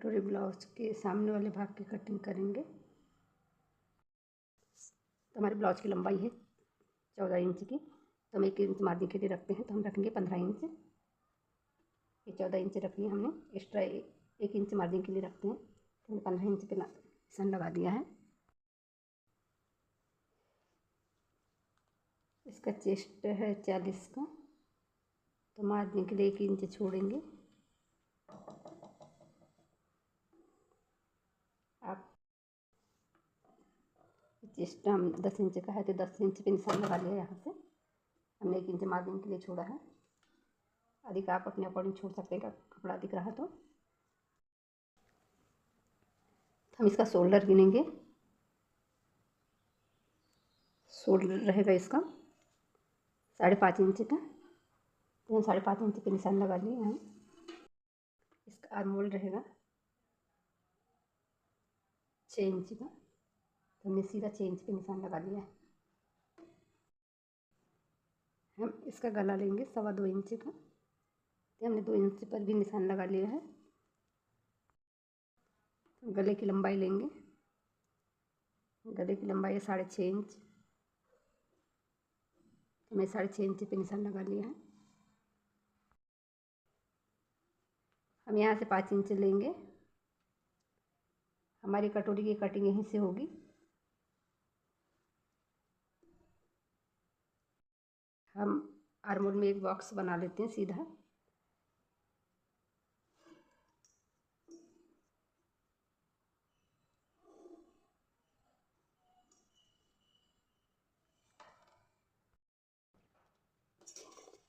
कटोरी ब्लाउज के सामने वाले भाग की कटिंग करेंगे। तो हमारे ब्लाउज की लंबाई है 14 इंच की, तो हम 1 इंच मार्जिन के लिए रखते हैं, तो हम रखेंगे 15 इंच। ये 14 इंच रखी है हमने, एक्स्ट्रा 1 इंच मार्जिन के लिए रखते हैं, तो हमने 15 इंच पे निशान लगा दिया है। इसका चेस्ट है 40 का, तो मार्जिन के लिए 1 इंच छोड़ेंगे। आप चेस्ट हम 10 इंच का है, तो 10 इंच पे निशान लगा लिया। यहाँ से हमने 1 इंच मार्जिन के लिए छोड़ा है, अधिक आप अपने अकॉर्डिंग छोड़ सकते हैं, कपड़ा दिख रहा तो। हम इसका शोल्डर गिनेंगे। शोल्डर रहेगा इसका 5.5 इंच का, तो हम 5.5 इंच पे निशान लगा लिए हैं। इसका आर्म होल रहेगा 6 इंच का, तो हमने सीधा 6 इंच पे निशान लगा लिया है। हम इसका गला लेंगे 2.25 इंच का, तो हमने 2 इंच पर भी निशान लगा लिया है। गले की लंबाई लेंगे, गले की लंबाई है 6.5 इंच, तो मैं 6.5 इंच पे निशान लगा लिया है। हम यहाँ से 5 इंच लेंगे, हमारी कटोरी की कटिंग यहीं से होगी। हम आर्म होल में एक बॉक्स बना लेते हैं सीधा।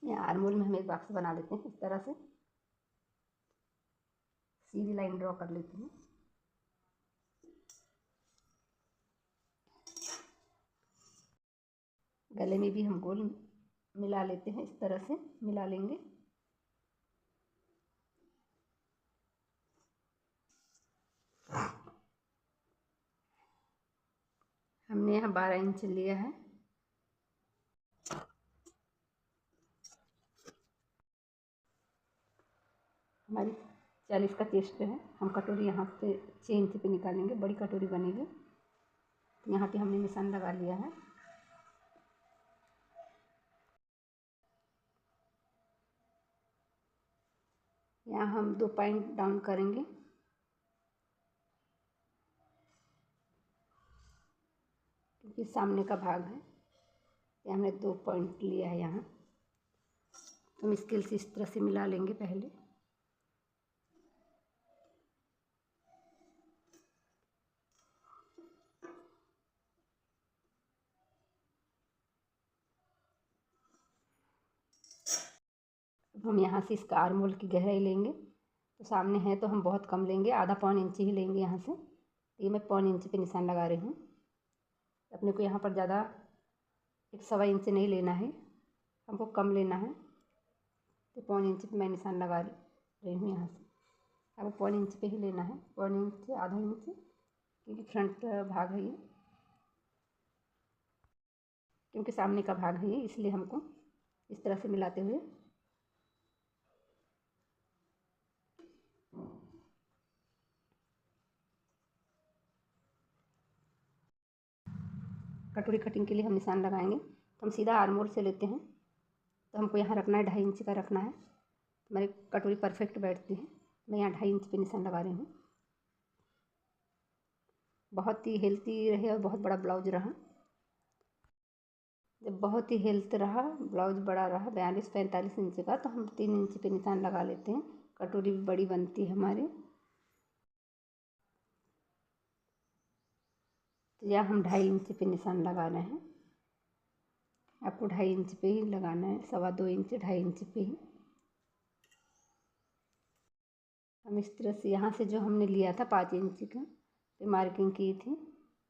यहाँ आर्म होल में हम एक बॉक्स बना लेते हैं, इस तरह से सीधी लाइन ड्रॉ कर लेते हैं। गले में भी हम गोल मिला लेते हैं, इस तरह से मिला लेंगे। हमने यहाँ 12 इंच लिया है। हमारी 40 का चेस्ट है, हम कटोरी यहाँ से 6 इंच पे निकालेंगे, बड़ी कटोरी बनेगी। यहाँ पे हमने निशान लगा लिया है। यहाँ हम 2 पॉइंट डाउन करेंगे, क्योंकि सामने का भाग है। ये हमने 2 पॉइंट लिया है यहाँ, हम स्केल से इस तरह से मिला लेंगे पहले। अब हम यहाँ से इसका आर्म होल की गहराई लेंगे, तो सामने है तो हम बहुत कम लेंगे, आधा 1.25 इंच ही लेंगे यहाँ से। तो ये मैं 1.25 इंच पे निशान लगा रही हूँ। अपने को यहाँ पर ज़्यादा 1.25 इंच नहीं लेना है, हमको कम लेना है, तो 1.25 इंच पे मैं निशान लगा रही हूँ यहाँ से। अब 1.25 इंच पे ही लेना है, 1.25 इंच, आधा इंच, क्योंकि फ्रंट भाग है ये, क्योंकि सामने का भाग है ये, इसलिए हमको इस तरह से मिलाते हुए कटोरी कटिंग के लिए हम निशान लगाएंगे। तो हम सीधा आर्म होल से लेते हैं, तो हमको यहाँ रखना है 2.5 इंच का रखना है। हमारी कटोरी परफेक्ट बैठती है। मैं यहाँ 2.5 इंच पे निशान लगा रही हूँ। बहुत ही हेल्थी रहे और बहुत बड़ा ब्लाउज रहा। जब बहुत ही हेल्थ रहा, ब्लाउज बड़ा रहा 42-45 इंच का, तो हम 3 इंच पे निशान लगा लेते हैं। कटोरी भी बड़ी बनती है हमारी। तो यहाँ हम 2.5 इंच पे निशान लगा रहे हैं। आपको 2.5 इंच पे ही लगाना है, 2.25 इंच, 2.5 इंच पे ही। हम इस तरह से यहाँ से जो हमने लिया था 5 इंच का पे मार्किंग की थी,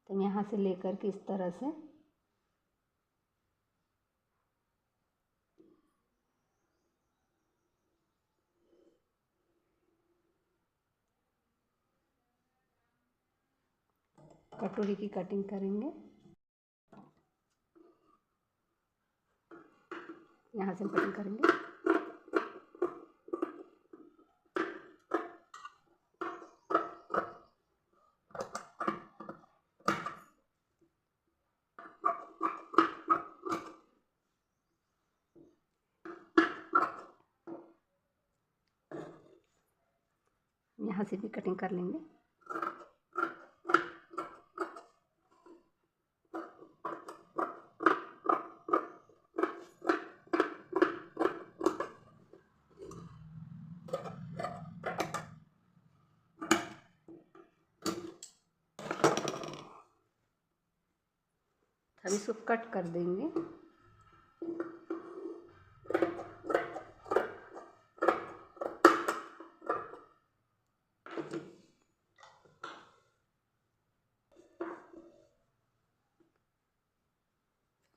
तो हम यहाँ से लेकर के इस तरह से कटोरी की कटिंग करेंगे। यहाँ से हम कटिंग करेंगे। यहाँ से भी कटिंग कर लेंगे। अब इसको कट कर देंगे।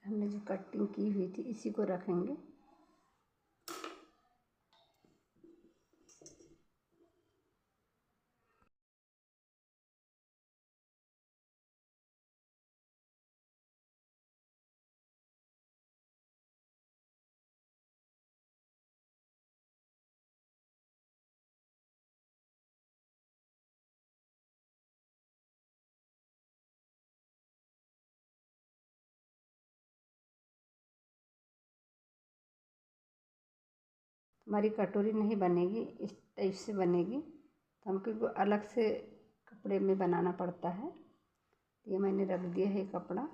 हमने जो कटिंग की हुई थी इसी को रखेंगे। हमारी कटोरी नहीं बनेगी, इस टाइप से बनेगी, तो हमको अलग से कपड़े में बनाना पड़ता है। ये मैंने रख दिया है कपड़ा।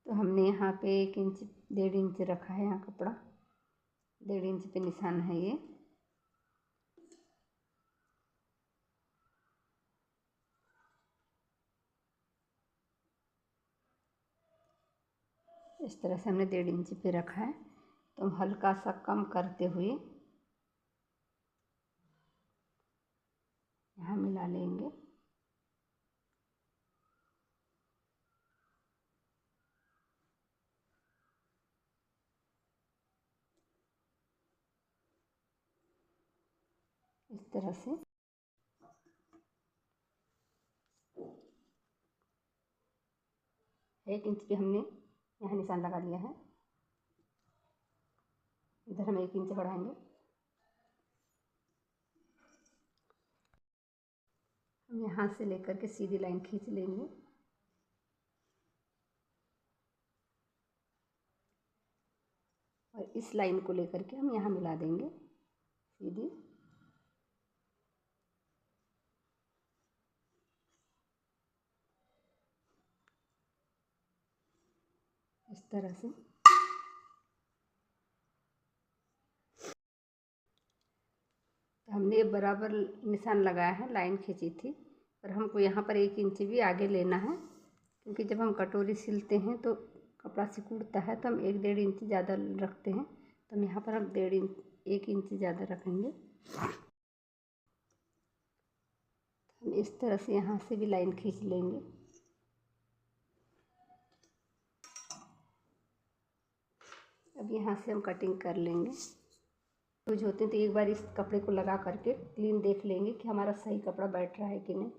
तो हमने यहाँ पे 1 इंच 1.5 इंच रखा है, यहाँ कपड़ा 1.5 इंच पे निशान है ये। इस तरह से हमने 1.5 इंच पे रखा है। तो हम हल्का सा कम करते हुए यहाँ मिला लेंगे। इस तरह से 1 इंच पे हमने यहाँ निशान लगा लिया है। इधर हम 1 इंच बढ़ाएंगे। हम यहाँ से लेकर के सीधी लाइन खींच लेंगे। और इस लाइन को लेकर के हम यहाँ मिला देंगे सीधी। इस तरह से तो हमने बराबर निशान लगाया है, लाइन खींची थी, और हमको यहाँ पर 1 इंच भी आगे लेना है, क्योंकि जब हम कटोरी सिलते हैं तो कपड़ा सिकुड़ता है, तो हम 1-1.5 इंच ज़्यादा रखते हैं। तो हम यहाँ पर हम 1 इंच ज़्यादा रखेंगे। हम इस तरह से यहाँ से भी लाइन खींच लेंगे। अब यहाँ से हम कटिंग कर लेंगे। यूज होते हैं तो एक बार इस कपड़े को लगा करके क्लीन देख लेंगे कि हमारा सही कपड़ा बैठ रहा है कि नहीं,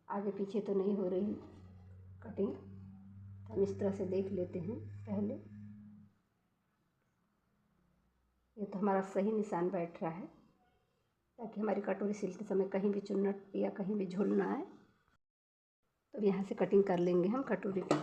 आगे पीछे तो नहीं हो रही कटिंग। तो हम इस तरह से देख लेते हैं पहले। ये तो हमारा सही निशान बैठ रहा है, ताकि हमारी कटोरी सिलते समय कहीं भी चुन्नट या कहीं भी झुल ना आए। तो यहाँ से कटिंग कर लेंगे हम कटोरी की।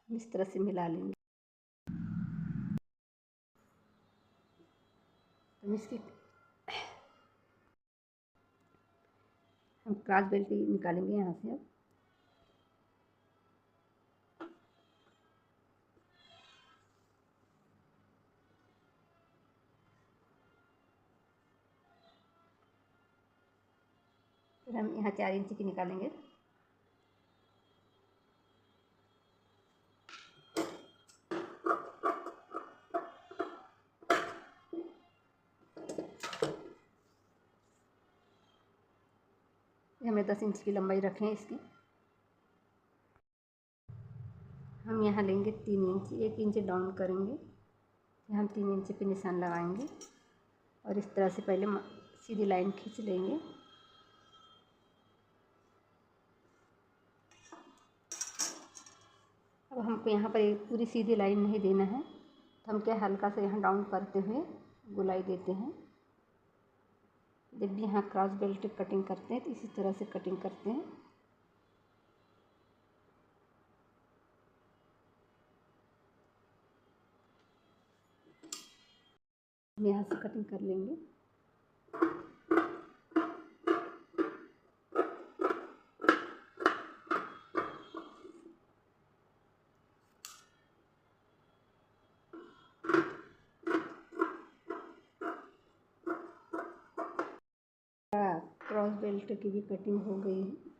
इस तरह से मिला लेंगे। तो इसकी हम क्रॉस बेल्ट निकालेंगे यहाँ से। अब फिर हम यहाँ 4 इंच की निकालेंगे। 10 इंच की लंबाई रखें इसकी। हम यहाँ लेंगे 3 इंच, 1 इंच डाउन करेंगे, हम 3 इंच पे निशान लगाएंगे और इस तरह से पहले सीधी लाइन खींच लेंगे। अब हमको यहाँ पर एक पूरी सीधी लाइन नहीं देना है, तो हम क्या हल्का सा यहाँ डाउन करते हुए गोलाई देते हैं। जब भी यहाँ क्रॉस बेल्ट कटिंग करते हैं तो इसी तरह से कटिंग करते हैं। हम यहाँ से कटिंग कर लेंगे। क्रॉस बेल्ट की भी कटिंग हो गई है।